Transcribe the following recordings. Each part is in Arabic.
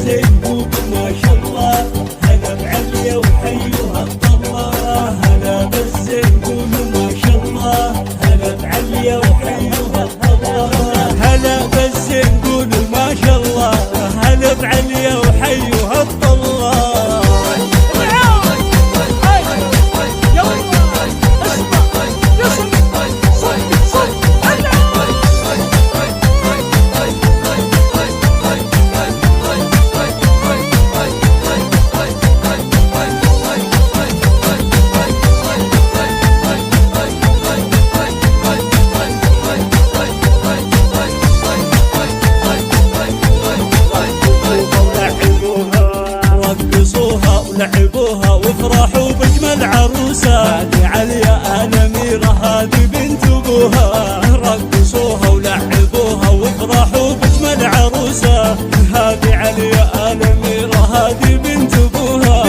بالزين قولوا ما شاء الله، هلا بعليا وحيوها الطلة. هلا بالزين قولوا ما شاء الله، هلا بعليا وحيوها الطلة. هلا بالزين قولوا ما شاء الله، هلا بعليا وحيوها الطلة. لعبوها وافرحوا بجمل عروسة، هذه عليا الأميرة هذه بنت ابوها. رقصوها ولعبوها وافرحوا بجمل عروسة، هذه عليا الأميرة هذه بنت ابوها.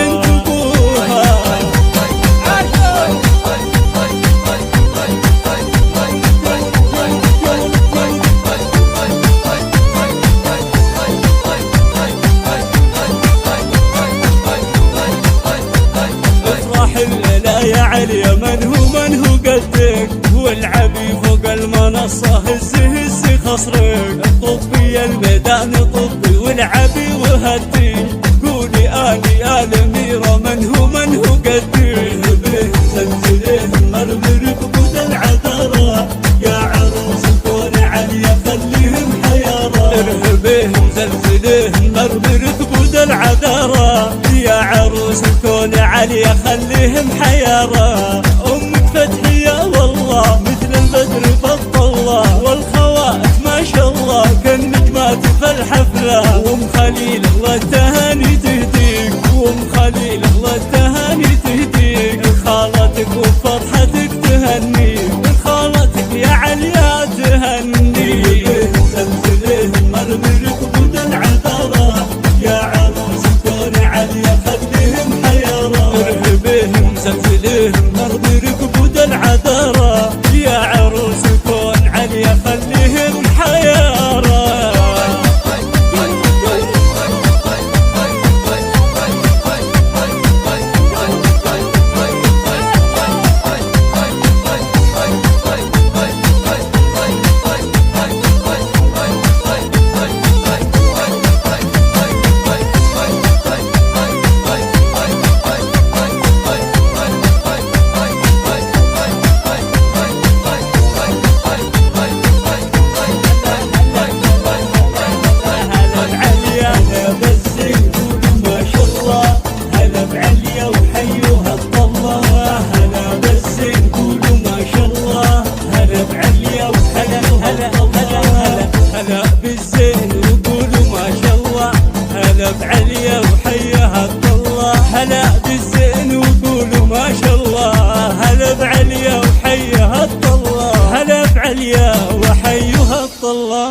يا عليا من هو قدك، والعبي فوق المنصة هزي خصرك. طبي الميدان طبي والعبي وهدي، قولي اني الأميرة من هو قدك. ارهبيه زلزليه مرمر بقود العذارة، يا عروس الكون عليا خليهم حيارة. ارهبيه زلزليه مرمر بقود العذارة، يا عروس الكون عليا خليهم حيارة. أمك فتحية والله مثل البدر بالطلة، والخوات ما شاء الله كالنجمات في الحفلة. وام خليل الله التهاني تهديك، وام خليل الله التهاني تهديك. خالتك وفرحتك تهنيك، خالتك يا عليا تهنيك. زلزليه مرمر بقود العذارة، يا عروس الكون عليا خليهم حيارة. ارهبيهم زلزليهم مرمر بقود العذارة، يا عروس الكون عليا خليهم حيارة. هلا بالزين وقولوا ما شاء الله، هلا بعليا وحيها الطلة. هلا بالزين وقولوا ما شاء الله، هلا بعليا وحيها الطلة. هلا بعليا وحيها الطلة.